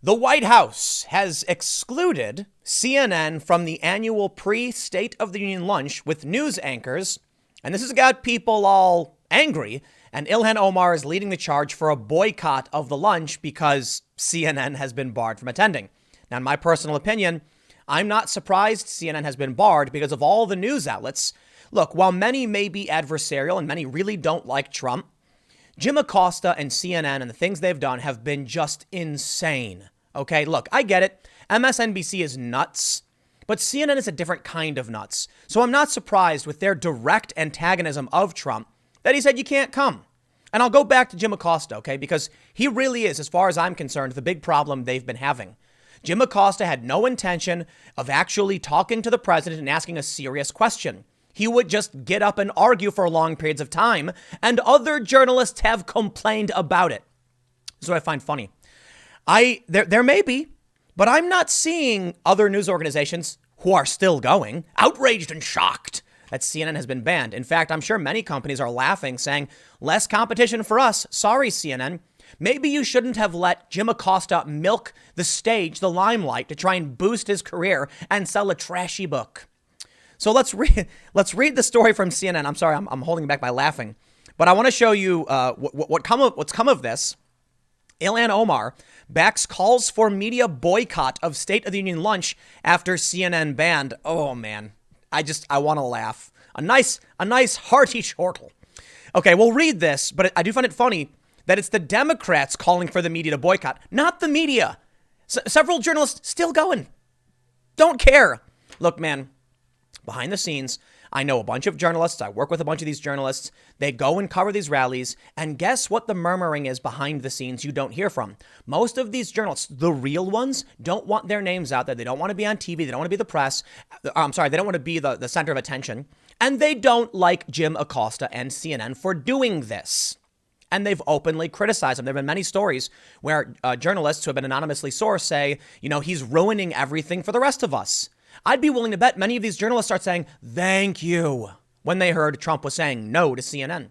The White House has excluded CNN from the annual pre-State of the Union lunch with news anchors, and this has got people all angry, and Ilhan Omar is leading the charge for a boycott of the lunch because CNN has been barred from attending. Now, in my personal opinion, I'm not surprised CNN has been barred because of all the news outlets. Look, while many may be adversarial and many really don't like Trump, Jim Acosta and CNN and the things they've done have been just insane. Okay, look, I get it. MSNBC is nuts, but CNN is a different kind of nuts. So I'm not surprised with their direct antagonism of Trump that he said you can't come. And I'll go back to Jim Acosta, okay, because he really is, as far as I'm concerned, the big problem they've been having. Jim Acosta had no intention of actually talking to the president and asking a serious question. He would just get up and argue for long periods of time, and other journalists have complained about it. This is what I find funny. There may be, but I'm not seeing other news organizations who are still going, outraged and shocked that CNN has been banned. In fact, I'm sure many companies are laughing, saying, less competition for us. Sorry, CNN. Maybe you shouldn't have let Jim Acosta milk the stage, the limelight, to try and boost his career and sell a trashy book. So let's read the story from CNN. I'm sorry, I'm holding back by laughing, but I want to show you what's come of this. Ilhan Omar backs calls for media boycott of State of the Union lunch after CNN banned. Oh man, I want to laugh. A nice hearty chortle. Okay, we'll read this, but I do find it funny that it's the Democrats calling for the media to boycott, not the media. Several journalists still going. Don't care. Look, man. Behind the scenes, I know a bunch of journalists. I work with a bunch of these journalists. They go and cover these rallies. And guess what the murmuring is behind the scenes you don't hear from? Most of these journalists, the real ones, don't want their names out there. They don't want to be on TV. They don't want to be the press. They don't want to be the center of attention. And they don't like Jim Acosta and CNN for doing this. And they've openly criticized him. There have been many stories where journalists who have been anonymously sourced say, he's ruining everything for the rest of us. I'd be willing to bet many of these journalists start saying, thank you, when they heard Trump was saying no to CNN.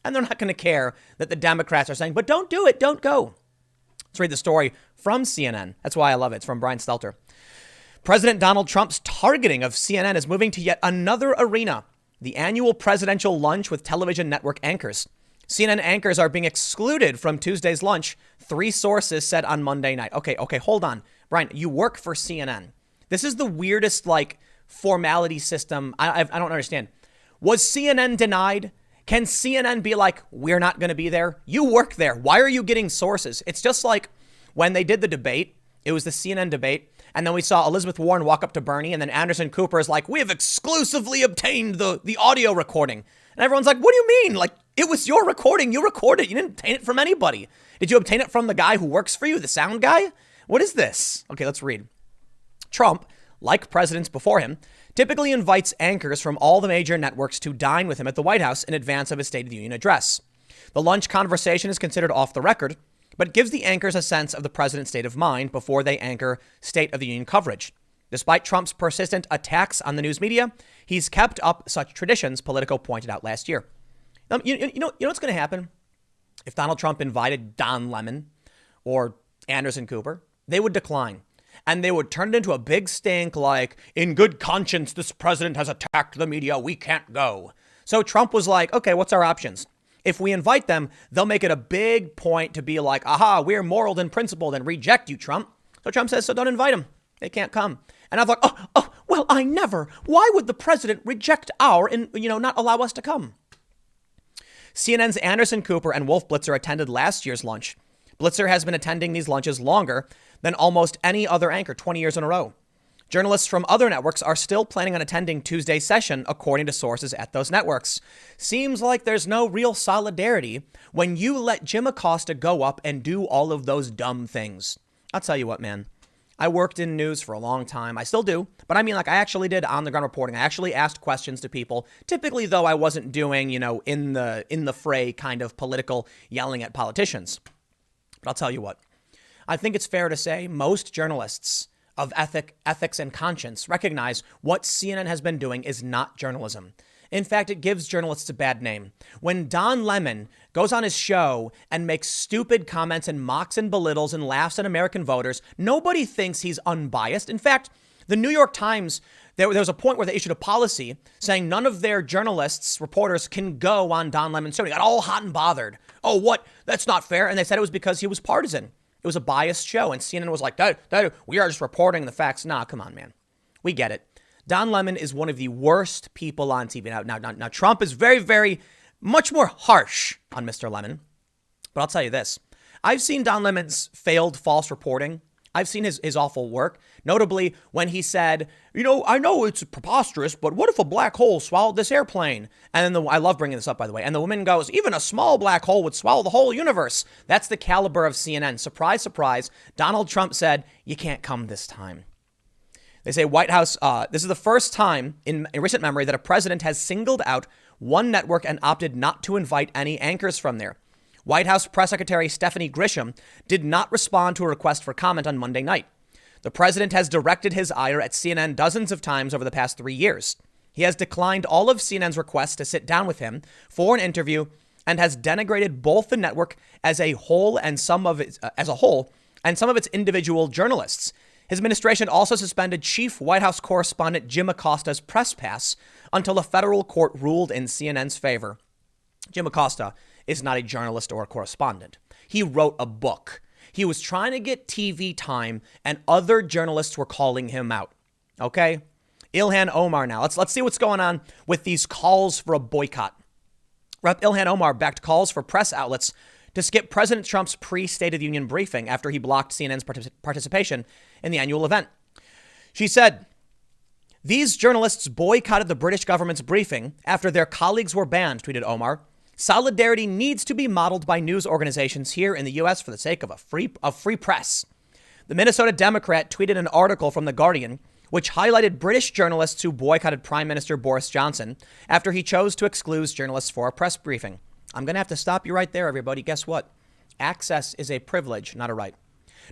And they're not going to care that the Democrats are saying, but don't do it, don't go. Let's read the story from CNN. That's why I love it. It's from Brian Stelter. President Donald Trump's targeting of CNN is moving to yet another arena, the annual presidential lunch with television network anchors. CNN anchors are being excluded from Tuesday's lunch, 3 sources said on Monday night. Okay, hold on. Brian, you work for CNN. This is the weirdest, formality system. I don't understand. Was CNN denied? Can CNN be like, we're not going to be there? You work there. Why are you getting sources? It's just like when they did the debate. It was the CNN debate. And then we saw Elizabeth Warren walk up to Bernie. And then Anderson Cooper is like, we have exclusively obtained the audio recording. And everyone's like, what do you mean? It was your recording. You recorded it. You didn't obtain it from anybody. Did you obtain it from the guy who works for you, the sound guy? What is this? Okay, let's read. Trump, like presidents before him, typically invites anchors from all the major networks to dine with him at the White House in advance of his State of the Union address. The lunch conversation is considered off the record, but gives the anchors a sense of the president's state of mind before they anchor State of the Union coverage. Despite Trump's persistent attacks on the news media, he's kept up such traditions, Politico pointed out last year. You know what's going to happen? If Donald Trump invited Don Lemon or Anderson Cooper, they would decline. And they would turn it into a big stink like, in good conscience, this president has attacked the media. We can't go. So Trump was like, okay, what's our options? If we invite them, they'll make it a big point to be like, aha, we're moral and principled and reject you, Trump. So Trump says, so don't invite them. They can't come. And I thought, well, I never. Why would the president reject and not allow us to come? CNN's Anderson Cooper and Wolf Blitzer attended last year's lunch. Blitzer has been attending these lunches longer than almost any other anchor, 20 years in a row. Journalists from other networks are still planning on attending Tuesday's session, according to sources at those networks. Seems like there's no real solidarity when you let Jim Acosta go up and do all of those dumb things. I'll tell you what, man. I worked in news for a long time. I still do. But I actually did on-the-ground reporting. I actually asked questions to people. Typically, though, I wasn't doing, in the fray kind of political yelling at politicians. But I'll tell you what. I think it's fair to say most journalists of ethics and conscience recognize what CNN has been doing is not journalism. In fact, it gives journalists a bad name. When Don Lemon goes on his show and makes stupid comments and mocks and belittles and laughs at American voters, nobody thinks he's unbiased. In fact, the New York Times, there was a point where they issued a policy saying none of their journalists, reporters, can go on Don Lemon's show. He got all hot and bothered. Oh, what? That's not fair. And they said it was because he was partisan. It was a biased show. And CNN was like, we are just reporting the facts. Nah, come on, man. We get it. Don Lemon is one of the worst people on TV. Now, Trump is very, very much more harsh on Mr. Lemon. But I'll tell you this. I've seen Don Lemon's failed false reporting. I've seen his awful work, notably when he said, I know it's preposterous, but what if a black hole swallowed this airplane? And then I love bringing this up, by the way. And the woman goes, even a small black hole would swallow the whole universe. That's the caliber of CNN. Surprise, surprise. Donald Trump said, you can't come this time. They say White House, this is the first time in recent memory that a president has singled out one network and opted not to invite any anchors from there. White House Press Secretary Stephanie Grisham did not respond to a request for comment on Monday night. The president has directed his ire at CNN dozens of times over the past 3 years. He has declined all of CNN's requests to sit down with him for an interview and has denigrated both the network as a whole and some of its individual journalists. His administration also suspended chief White House correspondent Jim Acosta's press pass until a federal court ruled in CNN's favor. Jim Acosta is not a journalist or a correspondent. He wrote a book. He was trying to get TV time, and other journalists were calling him out. Okay? Ilhan Omar now. Let's see what's going on with these calls for a boycott. Rep. Ilhan Omar backed calls for press outlets to skip President Trump's pre-State of the Union briefing after he blocked CNN's participation in the annual event. She said, these journalists boycotted the British government's briefing after their colleagues were banned, tweeted Omar. Solidarity needs to be modeled by news organizations here in the U.S. for the sake of free press. The Minnesota Democrat tweeted an article from The Guardian, which highlighted British journalists who boycotted Prime Minister Boris Johnson after he chose to exclude journalists for a press briefing. I'm going to have to stop you right there, everybody. Guess what? Access is a privilege, not a right.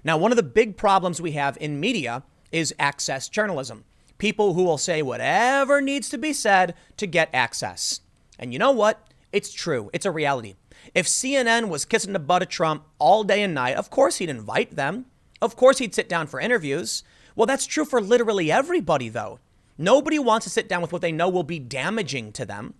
Now, one of the big problems we have in media is access journalism. People who will say whatever needs to be said to get access. And you know what? It's true. It's a reality. If CNN was kissing the butt of Trump all day and night, of course he'd invite them. Of course he'd sit down for interviews. Well, that's true for literally everybody, though. Nobody wants to sit down with what they know will be damaging to them.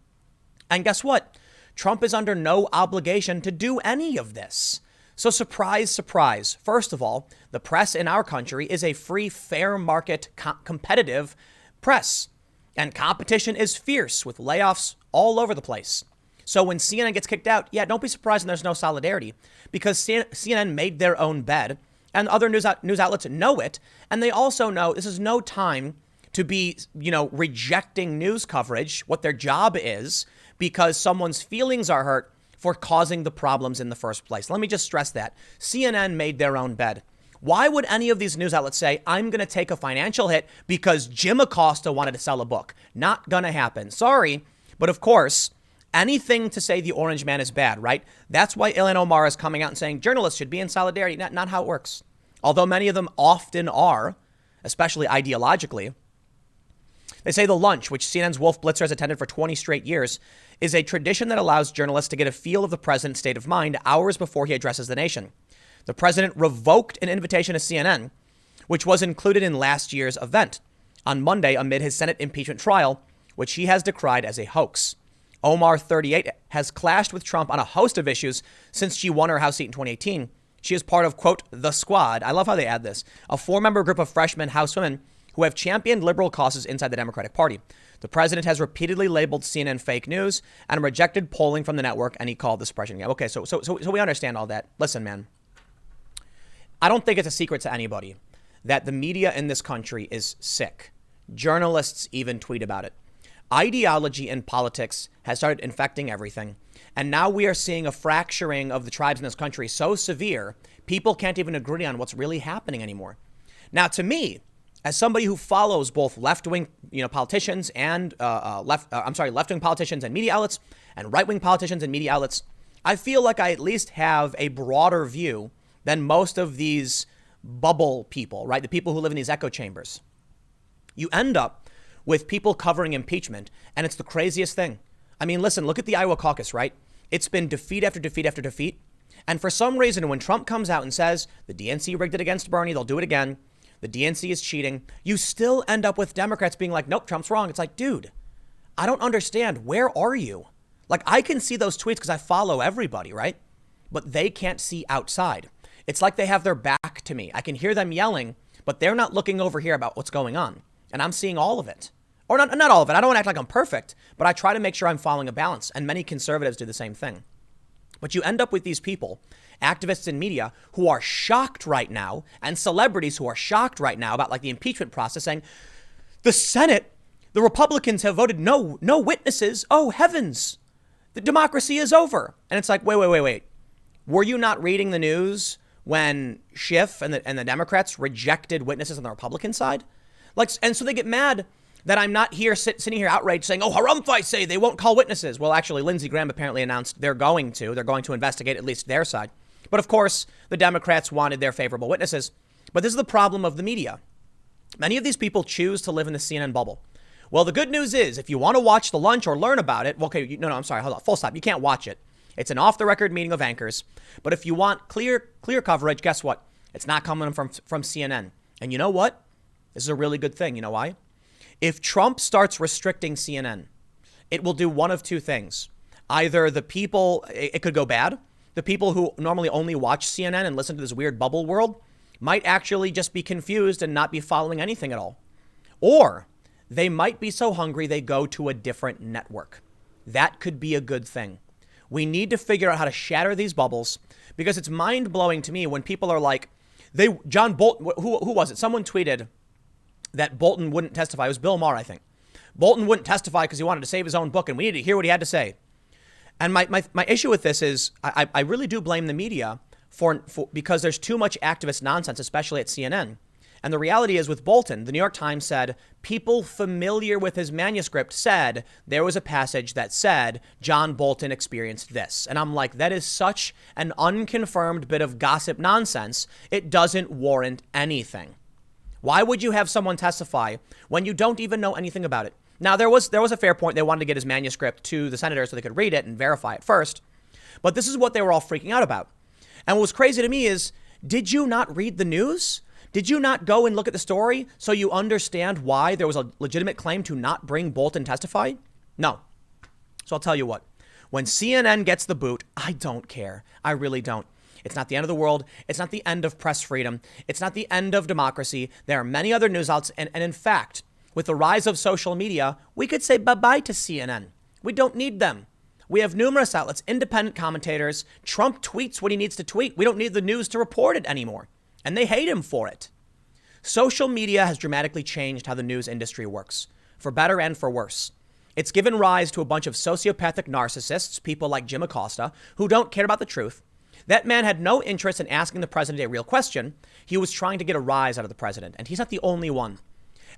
And guess what? Trump is under no obligation to do any of this. So surprise, surprise. First of all, the press in our country is a free, fair market, competitive press. And competition is fierce with layoffs all over the place. So when CNN gets kicked out, don't be surprised when there's no solidarity, because CNN made their own bed and other news outlets know it. And they also know this is no time to be, rejecting news coverage, what their job is, because someone's feelings are hurt for causing the problems in the first place. Let me just stress that. CNN made their own bed. Why would any of these news outlets say, I'm going to take a financial hit because Jim Acosta wanted to sell a book? Not going to happen. Sorry. But of course, anything to say the orange man is bad, right? That's why Ilhan Omar is coming out and saying journalists should be in solidarity. Not how it works. Although many of them often are, especially ideologically. They say the lunch, which CNN's Wolf Blitzer has attended for 20 straight years, is a tradition that allows journalists to get a feel of the president's state of mind hours before he addresses the nation. The president revoked an invitation to CNN, which was included in last year's event, on Monday amid his Senate impeachment trial, which he has decried as a hoax. Omar, 38, has clashed with Trump on a host of issues since she won her House seat in 2018. She is part of, quote, the squad. I love how they add this. A 4-member group of freshman House women who have championed liberal causes inside the Democratic Party. The president has repeatedly labeled CNN fake news and rejected polling from the network, and he called the suppression game. Okay, so we understand all that. Listen, man, I don't think it's a secret to anybody that the media in this country is sick. Journalists even tweet about it. Ideology in politics has started infecting everything. And now we are seeing a fracturing of the tribes in this country so severe, people can't even agree on what's really happening anymore. Now, to me, as somebody who follows both left-wing, politicians and left-wing politicians and media outlets, and right-wing politicians and media outlets, I feel like I at least have a broader view than most of these bubble people, right? The people who live in these echo chambers. You end up with people covering impeachment. And it's the craziest thing. I mean, listen, look at the Iowa caucus, right? It's been defeat after defeat after defeat. And for some reason, when Trump comes out and says the DNC rigged it against Bernie, they'll do it again. The DNC is cheating. You still end up with Democrats being like, nope, Trump's wrong. It's like, dude, I don't understand. Where are you? Like, I can see those tweets because I follow everybody, right? But they can't see outside. It's like they have their back to me. I can hear them yelling, but they're not looking over here about what's going on. And I'm seeing all of it. Or not all of it. I don't want to act like I'm perfect, but I try to make sure I'm following a balance. And many conservatives do the same thing. But you end up with these people, activists in media, who are shocked right now, and celebrities who are shocked right now about like the impeachment process, saying, the Senate, the Republicans have voted no witnesses. Oh, heavens. The democracy is over. And it's like, wait. Were you not reading the news when Schiff and the Democrats rejected witnesses on the Republican side? Like, and so they get mad that I'm not here sitting here outraged saying, oh, harumph, say they won't call witnesses. Well, actually, Lindsey Graham apparently announced they're going to investigate at least their side. But of course, the Democrats wanted their favorable witnesses. But this is the problem of the media. Many of these people choose to live in the CNN bubble. Well, the good news is if you want to watch the lunch or learn about it, well, okay, I'm sorry, hold on, full stop. You can't watch it. It's an off-the-record meeting of anchors. But if you want clear coverage, guess what? It's not coming from CNN. And you know what? This is a really good thing. You know why? If Trump starts restricting CNN, it will do one of two things. Either the people, it could go bad. The people who normally only watch CNN and listen to this weird bubble world might actually just be confused and not be following anything at all. Or they might be so hungry they go to a different network. That could be a good thing. We need to figure out how to shatter these bubbles because it's mind-blowing to me when people are like, John Bolton, who was it? Someone tweeted that Bolton wouldn't testify. It was Bill Maher, I think. Bolton wouldn't testify because he wanted to save his own book, and we needed to hear what he had to say. And my issue with this is I really do blame the media for because there's too much activist nonsense, especially at CNN. And the reality is with Bolton, the New York Times said people familiar with his manuscript said there was a passage that said John Bolton experienced this. And I'm like, that is such an unconfirmed bit of gossip nonsense. It doesn't warrant anything. Why would you have someone testify when you don't even know anything about it? Now, there was a fair point. They wanted to get his manuscript to the senators so they could read it and verify it first. But this is what they were all freaking out about. And what was crazy to me is, did you not read the news? Did you not go and look at the story so you understand why there was a legitimate claim to not bring Bolton testify? No. So I'll tell you what. When CNN gets the boot, I don't care. I really don't. It's not the end of the world. It's not the end of press freedom. It's not the end of democracy. There are many other news outlets. And in fact, with the rise of social media, we could say bye-bye to CNN. We don't need them. We have numerous outlets, independent commentators. Trump tweets what he needs to tweet. We don't need the news to report it anymore. And they hate him for it. Social media has dramatically changed how the news industry works, for better and for worse. It's given rise to a bunch of sociopathic narcissists, people like Jim Acosta, who don't care about the truth. That man had no interest in asking the president a real question. He was trying to get a rise out of the president, and he's not the only one.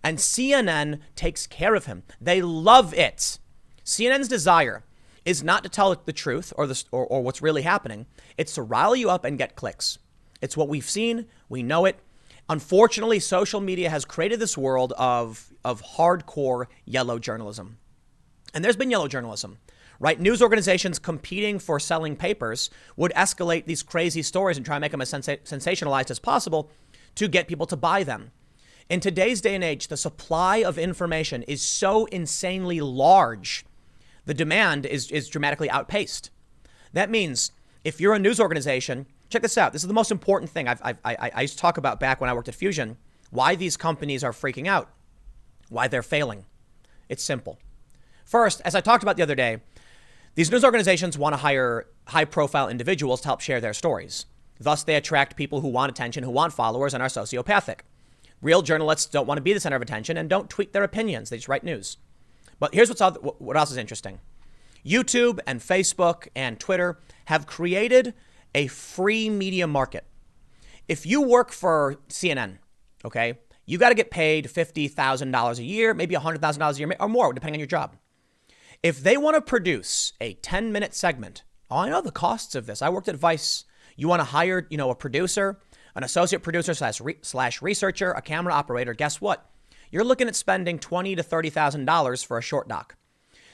And CNN takes care of him. They love it. CNN's desire is not to tell the truth or what's really happening. It's to rile you up and get clicks. It's what we've seen. We know it. Unfortunately, social media has created this world of hardcore yellow journalism. And there's been yellow journalism. Right? News organizations competing for selling papers would escalate these crazy stories and try and make them as sensationalized as possible to get people to buy them. In today's day and age, the supply of information is so insanely large. The demand is dramatically outpaced. That means if you're a news organization, check this out. This is the most important thing I used to talk about back when I worked at Fusion, why these companies are freaking out, why they're failing. It's simple. First, as I talked about the other day, these news organizations want to hire high-profile individuals to help share their stories. Thus, they attract people who want attention, who want followers, and are sociopathic. Real journalists don't want to be the center of attention and don't tweet their opinions. They just write news. But here's what else is interesting. YouTube and Facebook and Twitter have created a free media market. If you work for CNN, okay, you got to get paid $50,000 a year, maybe $100,000 a year or more, depending on your job. If they want to produce a 10-minute segment, I know the costs of this. I worked at Vice. You want to hire, a producer, an associate producer slash researcher, a camera operator. Guess what? you're looking at spending $20,000 to $30,000 for a short doc.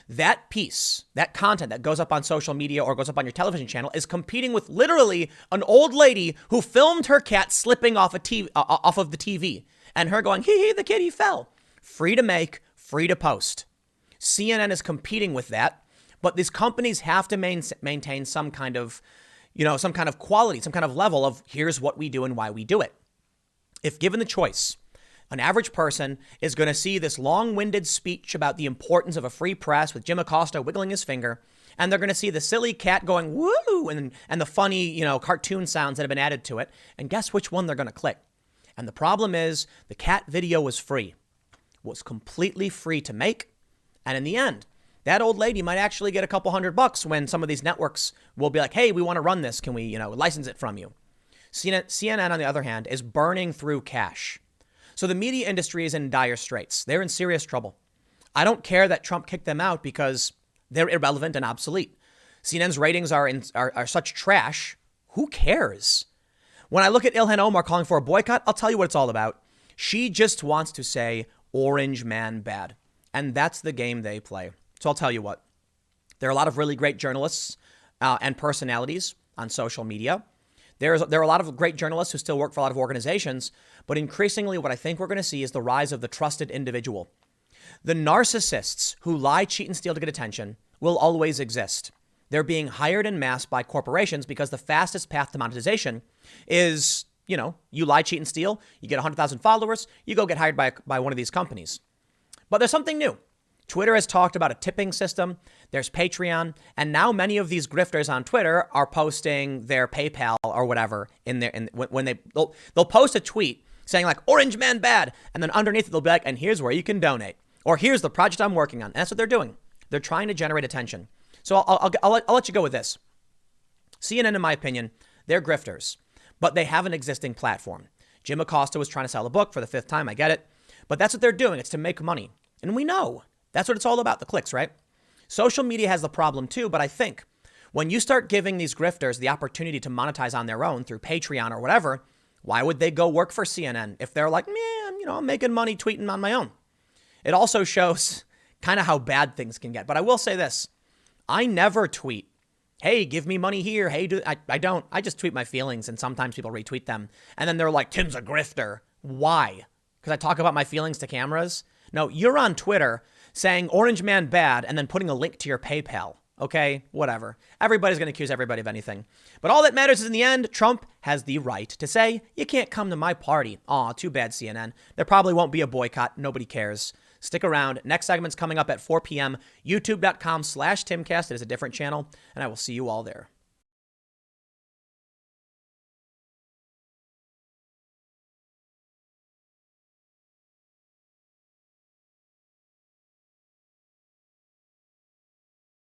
That piece, that content that goes up on social media or goes up on your television channel is competing with literally an old lady who filmed her cat slipping off of the TV and her going, hee, the kitty fell. Free to make, free to post. CNN is competing with that, but these companies have to maintain some kind of quality, some kind of level of here's what we do and why we do it. If given the choice, an average person is going to see this long-winded speech about the importance of a free press with Jim Acosta wiggling his finger, and they're going to see the silly cat going woo and the funny, cartoon sounds that have been added to it, and guess which one they're going to click. And the problem is the cat video was free, was completely free to make, and in the end, that old lady might actually get a couple $100 when some of these networks will be like, hey, we want to run this. Can we, license it from you? CNN, on the other hand, is burning through cash. So the media industry is in dire straits. They're in serious trouble. I don't care that Trump kicked them out because they're irrelevant and obsolete. CNN's ratings are such trash. Who cares? When I look at Ilhan Omar calling for a boycott, I'll tell you what it's all about. She just wants to say orange man bad. And that's the game they play. So I'll tell you what. There are a lot of really great journalists and personalities on social media. There are a lot of great journalists who still work for a lot of organizations, but increasingly what I think we're going to see is the rise of the trusted individual. The narcissists who lie, cheat, and steal to get attention will always exist. They're being hired en masse by corporations because the fastest path to monetization is, you lie, cheat, and steal, you get 100,000 followers, you go get hired by one of these companies. But there's something new. Twitter has talked about a tipping system. There's Patreon. And now many of these grifters on Twitter are posting their PayPal or whatever when they'll post a tweet saying like orange man bad. And then underneath it, they'll be like, and here's where you can donate. Or here's the project I'm working on. And that's what they're doing. They're trying to generate attention. So I'll let you go with this. CNN, in my opinion, they're grifters, but they have an existing platform. Jim Acosta was trying to sell a book for the 5th time. I get it. But that's what they're doing. It's to make money. And we know. That's what it's all about, the clicks, right? Social media has the problem too, but I think when you start giving these grifters the opportunity to monetize on their own through Patreon or whatever, why would they go work for CNN if they're like, man, I'm making money tweeting on my own? It also shows kind of how bad things can get. But I will say this. I never tweet, hey, give me money here. Hey, I don't. I just tweet my feelings, and sometimes people retweet them. And then they're like, Tim's a grifter. Why? Because I talk about my feelings to cameras? No, you're on Twitter saying orange man bad and then putting a link to your PayPal. Okay, whatever. Everybody's going to accuse everybody of anything. But all that matters is in the end, Trump has the right to say, you can't come to my party. Aw, too bad, CNN. There probably won't be a boycott. Nobody cares. Stick around. Next segment's coming up at 4 p.m. YouTube.com/Timcast. It is a different channel, and I will see you all there.